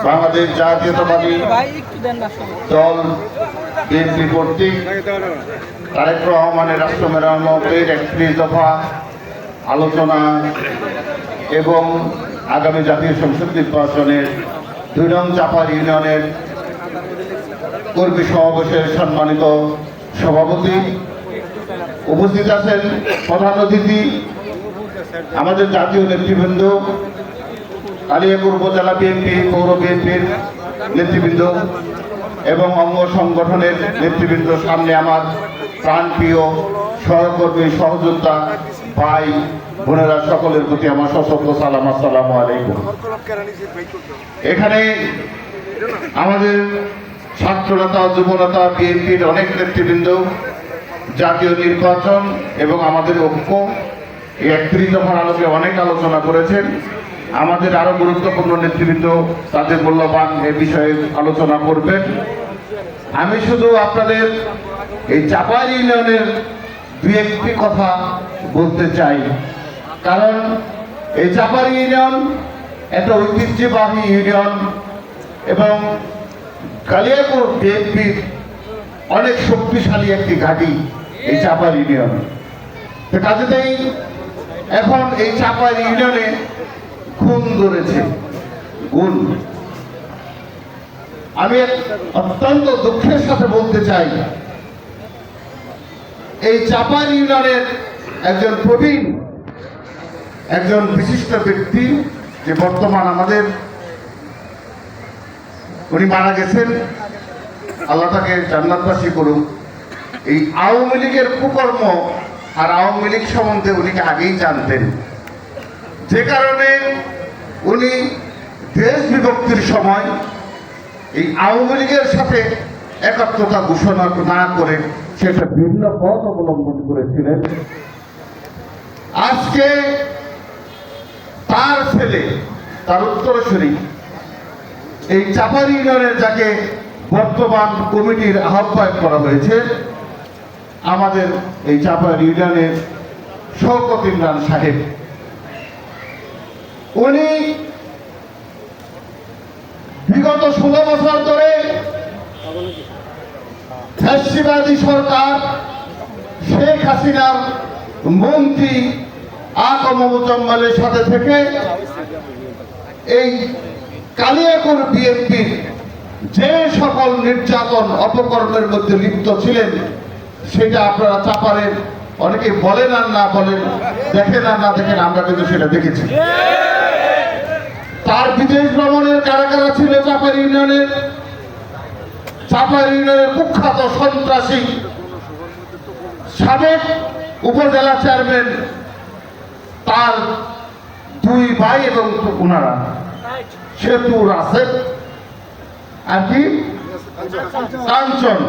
বাংলাদেশ জাতীয়তাবাদী দল বিএনপি কর্তৃক তারেক রহমানের রাষ্ট্র মেরামতের ৩১ দফা আলোচনা এবং আগামী জাতীয় সংসদ নির্বাচনের ২ নং চাপার ইউনিয়নের কর্মী সমাবেশের সম্মানিত সভাপতি, উপস্থিত আছেন প্রধান অতিথি আমাদের জাতীয় নেতৃবৃন্দ, কালিয়াকৈর উপজেলা বিএনপি, পৌর বিএনপির নেতৃবৃন্দ এবং অঙ্গ সংগঠনের নেতৃবৃন্দ, সামনে আমার প্রাণপ্রিয় সহকর্মী, সহযোদ্ধা ভাই বোনেরা, সকলের প্রতি আমার সশস্ত্র সালাম, আসসালামু আলাইকুম। এখানে আমাদের ছাত্রনেতা, যুবনেতা, বিএনপির অনেক নেতৃবৃন্দ জাতীয় নির্বাচন এবং আমাদের ঐক্য এই ৩১ দফার আলোকে অনেক আলোচনা করেছেন। আমাদের আরো গুরুত্বপূর্ণ নেতৃবৃন্দ তাদের মূল্যবান এ বিষয়ে আলোচনা করবেন। আমি শুধু আপনাদের এই চাপাই ইউনিয়নের ২-১টি কথা বলতে চাই, কারণ এই চাপাই ইউনিয়ন একটা ঐতিহ্যবাহী ইউনিয়ন এবং কালিয়াকৈর বিএনপির অনেক শক্তিশালী একটি ঘাঁটি এই চাপাই ইউনিয়ন। কাজেই এখন এই চাপাই ইউনিয়নে গুণ ধরেছে, গুণ। আমি অত্যন্ত দুঃখের সাথে বলতে চাই, এই চাপাই ইউনিয়নের একজন প্রবীণ, একজন বিশিষ্ট ব্যক্তি, যে বর্তমান আমাদের উনি মারা গেছেন, আল্লাহ তাকে জান্নাতবাসী করুন। এই আওয়ামী লীগের কুকর্ম আর আওয়ামী লীগ সম্বন্ধে উনি আগেই জানতেন, যে কারণে উনি দেশ বিভক্তির সময় এই আওয়ামী লীগের সাথে একাত্মতা ঘোষণা না করে সেটা ভিন্ন পথ অবলম্বন করেছিলেন। আজকে তার ছেলে, তার উত্তরসূরি, এই চাপাই ইউনিয়নের যাকে বর্তমান কমিটির আহ্বায়ক করা হয়েছে, আমাদের এই চাপাই ইউনিয়নের শওকত ইমরান সাহেব, উনি বিগত ১৬ বছর ধরে ফ্যাসিবাদী সরকার শেখ হাসিনার মন্ত্রী আকম মোজাম্মেলের সাথে থেকে এই কালিয়াকৈর বিএনপির যে সকল নির্যাতন অপকর্মের মধ্যে লিপ্ত ছিলেন, সেটা আপনারা চাপারের অনেকে বলেন আর না বলেন, দেখেন আর না দেখেন, আমরা কিন্তু সেটা দেখেছি। তার বিদেশ ভ্রমণের কারা কারা ছিল চাপাই ইউনিয়নের? চাপাই ইউনিয়নের কুখ্যাত সন্ত্রাসী সাবেক উপজেলা চেয়ারম্যান, তার 2 ভাই এবং ওনারা সেতু রাসেল আর কি কাঞ্চন,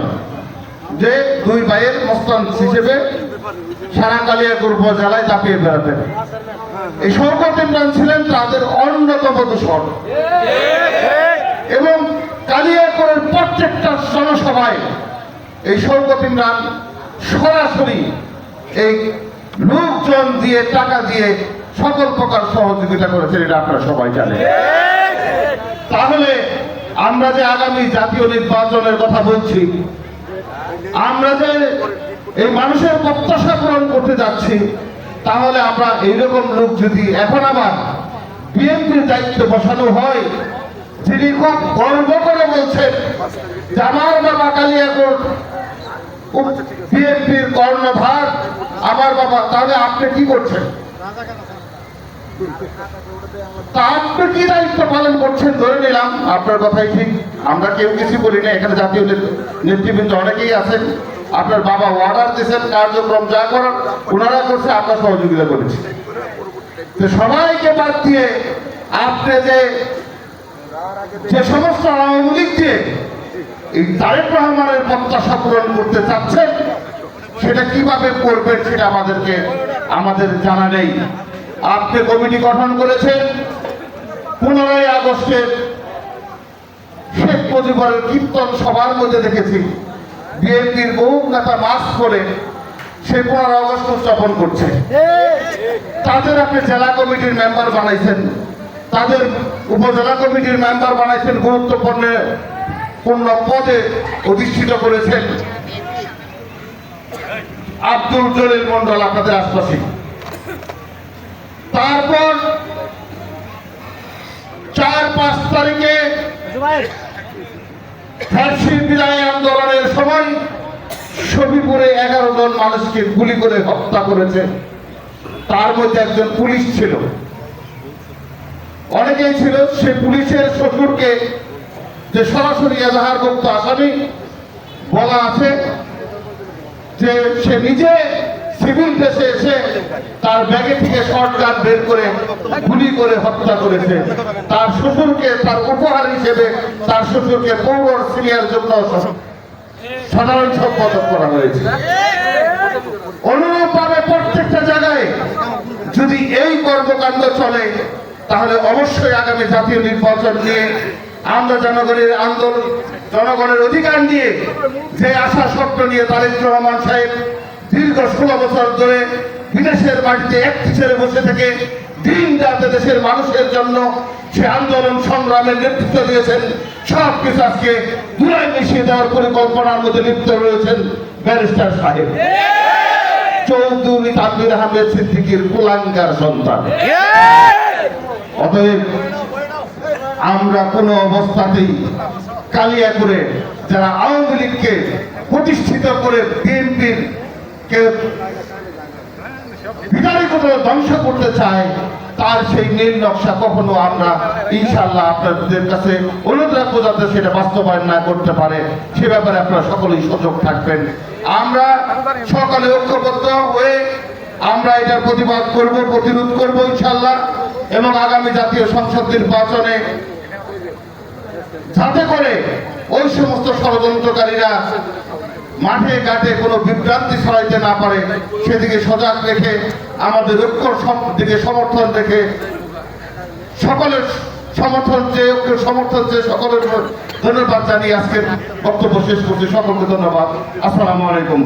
যে 2 ভাইয়ের মস্তান হিসেবে সারা কালিয়াকৈর উপজেলায় চাপিয়ে বেড়াতেন। এই শওকত ইমরান ছিলেন তাদের অন্যতম দূষণ এবং কালিয়াকৈরের প্রত্যেকটা জনসভায় এই শওকত ইমরান সরাসরি এই লোকজন দিয়ে, টাকা দিয়ে সকল প্রকার সহযোগিতা করেছেন, এটা আপনারা সবাই জানেন। তাহলে আমরা যে আগামী জাতীয় নির্বাচনের কথা বলছি, আমরা যে এই মানুষের প্রত্যাশা পূরণ করতে যাচ্ছি, তাহলে আমরা এইরকম লোক যদি এখন আবার বিএনপির দায়িত্ব বসানো হয়, যিনি খুব গর্ব করে বলছেন যে আমার বাবা কালিয়াকৈর বিএনপির কর্ণধার, আমার বাবা, তাহলে আপনি কি করছেন? তা আপনি কি দায়িত্ব পালন করছেন? ধরে নিলাম আপনার কথাই ঠিক, আমরা কেউ কিছু করি না, এখানে জাতীয় নেতৃবৃন্দ অনেকেই আছেন, আপনার বাবা অর্ডার দিয়েছেন, কার্যক্রম যা করার ওনারা করছে, আমরা সহযোগিতা করেছি। সবাইকে বাদ দিয়ে আপনি যে সমস্ত আওয়ামী লীগ দিয়ে এই তারেক রহমানের প্রত্যাশা পূরণ করতে চাচ্ছেন, সেটা কিভাবে করবেন সেটা আমাদের জানা নেই। আপনি কমিটি গঠন করেছেন 15ই আগস্টের শেখ মুজিবুরের কীর্তন সভার মধ্যে দেখেছি বিএনপির বহু নেতা মাস্ক করে সেই 15 আগস্ট উদযাপন করছে। তাদের আপনি জেলা কমিটির মেম্বার বানাইছেন, তাদের উপজেলা কমিটির মেম্বার বানাইছেন, গুরুত্বপূর্ণ পদে অধিষ্ঠিত করেছেন। আব্দুল জলিল মন্ডল আপনাদের আশপাশে। তারপর 4-5 তারিখে ফাঁসির বিদায় আন্দোলনের সময় শফিপুরে 11 জন মানুষকে গুলি করে হত্যা করেছে। তার মধ্যে একজন পুলিশ ছিল, অনেকেই ছিল। সে পুলিশের শ্বশুরকে যে সরাসরি এজাহারভুক্ত আসামি বলা আছে যে সে নিজে সিভিল ড্রেসে এসে তার ব্যাগে থেকে শর্টগান বের করে গুলি করে হত্যা করেছে। তার শ্বশুরকে তার উপহার হিসেবে তার শ্বশুরকে পৌর সিনিয়র জন্য সাধারণ সম্পাদক করা হয়েছে। অনুরূপভাবে প্রত্যেকটা জায়গায় যদি এই কর্মকাণ্ড চলে তাহলে অবশ্যই আগামী জাতীয় নির্বাচন নিয়ে আমরা জনগণের অধিকার নিয়ে যে আশা স্বপ্ন নিয়ে তারেক রহমান সাহেব দীর্ঘ 16 বছর ধরে বিদেশের মাটিতে একটি ছেড়ে বসে থেকে দিন রাতে দেশের মানুষের জন্য সে আন্দোলন সংগ্রামের নেতৃত্ব দিয়েছেন, সব কিছু আজকে ধুলায় মিশিয়ে দেওয়ার পরিকল্পনার মধ্যে লিপ্ত রয়েছেন ব্যারিস্টার সাহেব চৌধুরী তানভীর আহমেদ সিদ্দিকীর কুলাঙ্গার সন্তান। অতএব আমরা কোনো অবস্থাতেই কালিয়া করে যারা আওয়ামী লীগকে প্রতিষ্ঠিত করে বিএনপির কে বিতাড়িত ধ্বংস করতে চায় তার সেই নীল নকশা কখনো আমরা ইনশাআল্লাহ আপনাদের কাছে অনুরোধ রাখবো যাতে সেটা বাস্তবায়ন না করতে পারে। সে ব্যাপারে আপনারা সকলেই সজাগ থাকবেন। আমরা সকালে ঐক্যবদ্ধ হয়ে আমরা এটার প্রতিবাদ করব, প্রতিরোধ করব ইনশাআল্লাহ। এবং আগামী জাতীয় সংসদ নির্বাচনে যাতে করে ওই সমস্ত ষড়যন্ত্রকারীরা মাঠে ঘাটে কোনো বিভ্রান্তি ছড়াইতে না পারে সেদিকে সজাগ রেখে আমাদের ঐক্যর দিকে সমর্থন রেখে সকলের সমর্থন চেয়ে ঐক্যের সমর্থন চেয়ে সকলের ধন্যবাদ জানিয়ে আজকের বক্তব্য শেষ করছি। সকলকে ধন্যবাদ। আসসালামু আলাইকুম।